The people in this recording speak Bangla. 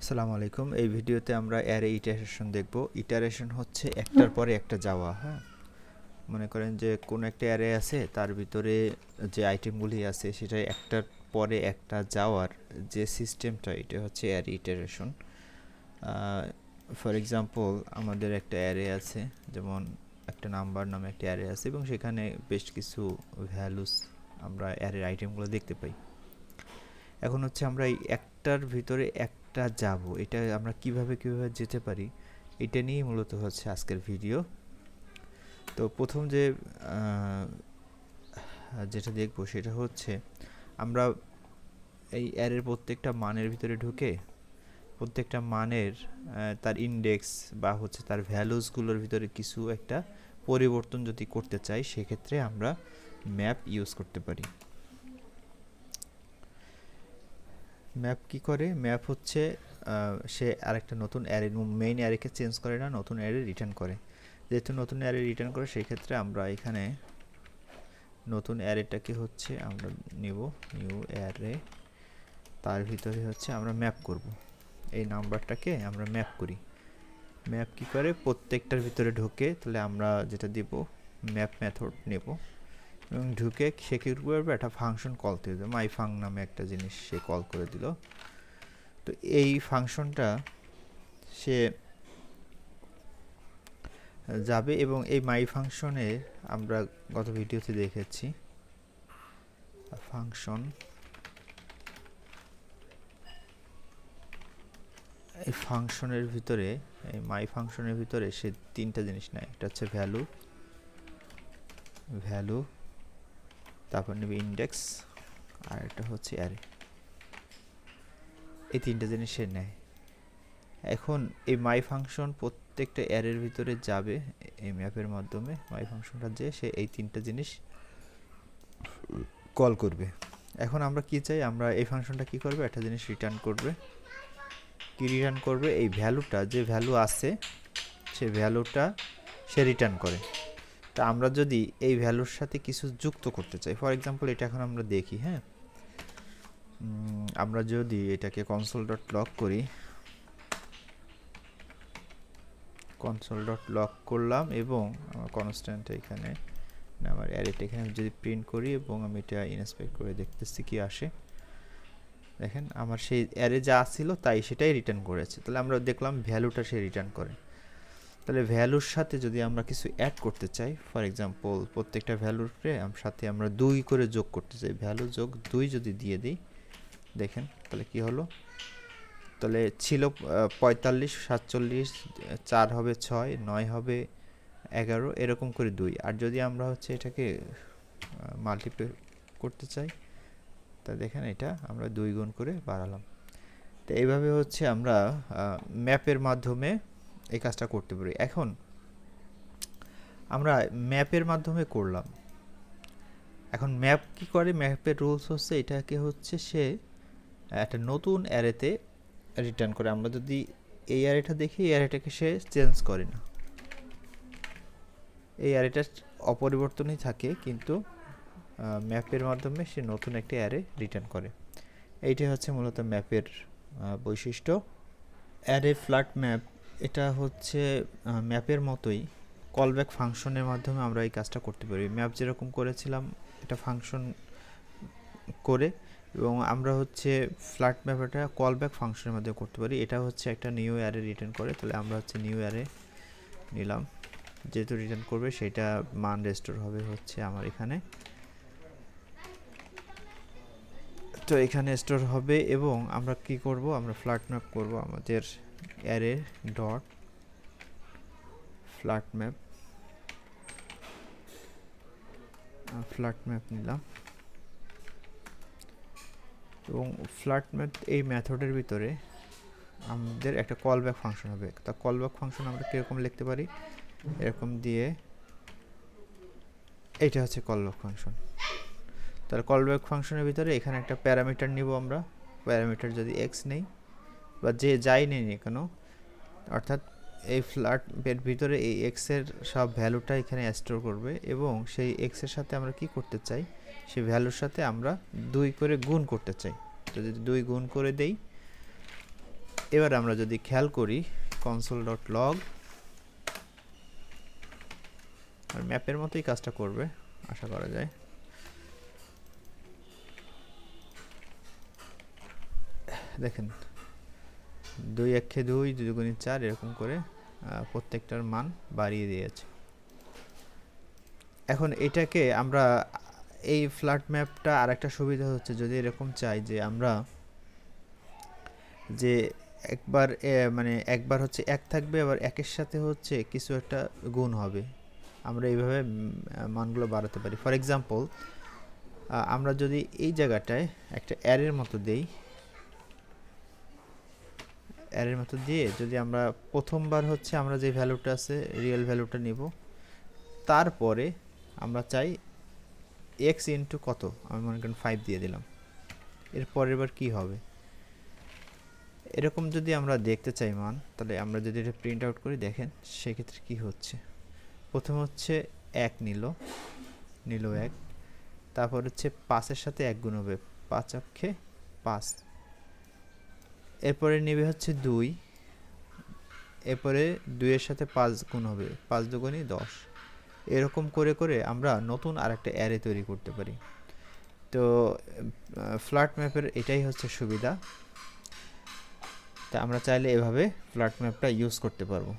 আসসালামু আলাইকুম। এই ভিডিওতে আমরা অ্যারে ইটারেশন দেখব। ইটারেশন হচ্ছে একটার পরে একটা যাওয়া, হ্যাঁ? মনে করেন যে কোনো একটা অ্যারে আছে, তার ভিতরে যে আইটেমগুলি আছে সেটা একটার পরে একটা যাওয়ার যে সিস্টেমটা, এটা হচ্ছে অ্যারে ইটারেশন। ফর এক্সাম্পল, আমাদের একটা অ্যারে আছে, যেমন একটা নাম্বার নামে একটা অ্যারে আছে এবং সেখানে বেশ কিছু ভ্যালুস আমরা অ্যারের আইটেমগুলো দেখতে পাই। এখন হচ্ছে আমরা এই একটার ভিতরে একটা যাব, এটা আমরা কিভাবে যেতে পারি, এটা নিয়েই মূলত হচ্ছে আজকের ভিডিও। তো প্রথম যেটা দেখব সেটা হচ্ছে আমরা এই অ্যারের প্রত্যেকটা মানের ভিতরে ঢুকে প্রত্যেকটা মানের তার ইন্ডেক্স বা হচ্ছে তার ভ্যালুসগুলোর ভিতরে কিছু একটা পরিবর্তন যদি করতে চাই, সেক্ষেত্রে আমরা ম্যাপ ইউজ করতে পারি। ম্যাপ কি করে? ম্যাপ হচ্ছে সে আরেকটা নতুন অ্যারে, মেইন অ্যারেকে চেঞ্জ করে না, নতুন অ্যারে রিটার্ন করে। যেহেতু নতুন অ্যারে রিটার্ন করে, সেই ক্ষেত্রে আমরা এখানে নতুন অ্যারেটাকে হচ্ছে আমরা নিব নিউ অ্যারে, তার ভিতরে হচ্ছে আমরা ম্যাপ করব, এই নাম্বারটাকে আমরা ম্যাপ করি। ম্যাপ কি করে? প্রত্যেকটার ভিতরে ঢোকে, তাহলে আমরা যেটা দিব ম্যাপ মেথড নেব এবং ঢুকে সে কী করবে, একটা ফাংশন কল করে দেবে, মাই ফাং নামে একটা জিনিস সে কল করে দিল। তো এই ফাংশনটা সে যাবে এবং এই মাই ফাংশনে আমরা গত ভিডিওতে দেখেছি ফাংশন, এই ফাংশনের ভিতরে, এই মাই ফাংশনের ভিতরে সে তিনটা জিনিস নেয়। এটা হচ্ছে ভ্যালু, তারপর নেবে ইন্ডেক্স, আর এটা হচ্ছে অ্যারে। এই তিনটা জিনিস সে নেয়। এখন এই মাই ফাংশন প্রত্যেকটা অ্যারের ভিতরে যাবে এই ম্যাপের মাধ্যমে। মাই ফাংশনটা যে সে এই তিনটা জিনিস কল করবে। এখন আমরা কি চাই? আমরা এই ফাংশনটা কি করবে, একটা জিনিস রিটার্ন করবে। কি রিটার্ন করবে? এই ভ্যালুটা, যে ভ্যালু আছে সে ভ্যালুটা সে রিটার্ন করে। তা আমরা যদি এই ভ্যালুর সাথে কিছু যুক্ত করতে চাই, ফর এক্সাম্পল এটা এখন আমরা দেখি, হ্যাঁ, আমরা যদি এটাকে console.log করি, console.log করলাম এবং আমার কনস্ট্যান্ট এখানে, আমার অ্যারেটা এখানে যদি প্রিন্ট করি এবং আমি এটা ইনস্পেক্ট করে দেখতেছি কি আসে, দেখেন আমার সেই অ্যারে যা ছিল তাই সেটাই রিটার্ন করেছে। তাহলে আমরা দেখলাম ভ্যালুটা সে রিটার্ন করে। তাহলে ভ্যালুর সাথে যদি আমরা কিছু অ্যাড করতে চাই, ফর এক্সাম্পল প্রত্যেকটা ভ্যালুর সাথে আমরা 2 করে যোগ করতে চাই, ভ্যালু যোগ 2 যদি দিয়ে দিই, দেখেন তাহলে কি হলো। তাহলে ছিল 45, 47, 4 হবে 6, 9 হবে 11, এরকম করে 2। আর যদি আমরা হচ্ছে এটাকে মাল্টিপ্লাই করতে চাই, তা দেখেন এটা আমরা 2 গুণ করে বাড়ালাম। তো এইভাবে হচ্ছে আমরা ম্যাপের মাধ্যমে এই কাজটা করতে পারি। এখন আমরা ম্যাপের মাধ্যমে করলাম, এখন ম্যাপ কি করে? ম্যাপের রুলস হচ্ছে এটাকে হচ্ছে সে একটা নতুন অ্যারেতে রিটার্ন করে। আমরা যদি এই অ্যারেটা দেখি, এই অ্যারেটাকে সে চেঞ্জ করে না, এই অ্যারেটা অপরিবর্তনই থাকে, কিন্তু ম্যাপের মাধ্যমে সে নতুন একটা অ্যারে রিটার্ন করে। এইটাই হচ্ছে মূলত ম্যাপের বৈশিষ্ট্য। অ্যারে ফ্ল্যাট ম্যাপ, এটা হচ্ছে ম্যাপের মতোই কলব্যাক ফাংশনের মাধ্যমে আমরা এই কাজটা করতে পারি। ম্যাপ যেরকম করেছিলাম এটা ফাংশন করে, এবং আমরা হচ্ছে ফ্ল্যাট ম্যাপ এটা কলব্যাক ফাংশনের মাধ্যমে করতে পারি। এটা হচ্ছে একটা নিউ অ্যারে রিটার্ন করে, তাহলে আমরা হচ্ছে নিউ অ্যারে নিলাম, যেহেতু রিটার্ন করবে সেটা মান রেস্টোর হবে হচ্ছে আমার এখানে, তো এখানে স্টোর হবে। এবং আমরা কি করব, আমরা ফ্ল্যাট ম্যাপ করব আমাদের অ্যারে ডট ফ্ল্যাট ম্যাপ নিলাম, এবং ফ্ল্যাট ম্যাপ এই মেথডের ভিতরে আমাদের একটা কলব্যাক ফাংশন হবে। তা কলব্যাক ফাংশন আমরা কীরকম লিখতে পারি, এরকম দিয়ে, এইটা হচ্ছে কলব্যাক ফাংশন। তাহলে কলব্যাক ফাংশনের ভিতরে এখানে একটা প্যারামিটার নিব আমরা, প্যারামিটার যদি এক্স নেই বা যে যাই নেই না কেন, অর্থাৎ এই ফ্ল্যাটের ভিতরে এই এক্সের সব ভ্যালুটা এখানে স্টোর করবে, এবং সেই এক্সের সাথে আমরা কি করতে চাই, সেই ভ্যালুর সাথে আমরা 2 করে গুণ করতে চাই। তো যদি 2 গুণ করে দেই, এবার আমরা যদি খেয়াল করি console.log, আর ম্যাপের মতোই কাজটা করবে আশা করা যায়। দেখেন 2 1 2 2 দুগুণে 4 এরকম করে প্রত্যেকটার মান বাড়িয়ে দিয়েছে। এখন এটাকে আমরা এই ফ্ল্যাট ম্যাপটা আরেকটা সুবিধা হচ্ছে, যদি এরকম চাই যে আমরা যে একবার মানে একবার হচ্ছে 1 থাকবে, আবার 1 এর সাথে হচ্ছে কিছু একটা গুণ হবে, আমরা এইভাবে মানগুলো বাড়াতে পারি। ফর এক্সাম্পল আমরা যদি এই জায়গাটায় একটা অ্যারের মতো দেই, অ্যারের মতো দিয়ে যদি আমরা প্রথমবার হচ্ছে আমরা যে ভ্যালুটা আছে রিয়েল ভ্যালুটা নিব, তারপরে আমরা চাই x ইনটু কত, আমি মনে করেন 5 দিয়ে দিলাম, এর পরের বার কী হবে এরকম যদি আমরা দেখতে চাই মান, তাহলে আমরা যদি এটা প্রিন্ট আউট করি, দেখেন সেক্ষেত্রে কী হচ্ছে। প্রথমে হচ্ছে 1 নিল 1, তারপর হচ্ছে 5-এর সাথে 1 গুণ হবে, 5 অক্ষে 5, এরপরে নেবে হচ্ছে 2, এরপরে 2-এর সাথে 5 গুণ হবে, 5 দুগুণে 10, এরকম করে করে আমরা নতুন আরেকটা অ্যারে তৈরি করতে পারি। তো ফ্ল্যাট ম্যাপের এটাই হচ্ছে সুবিধা, তা আমরা চাইলে এভাবে ফ্ল্যাট ম্যাপটা ইউজ করতে পারবো।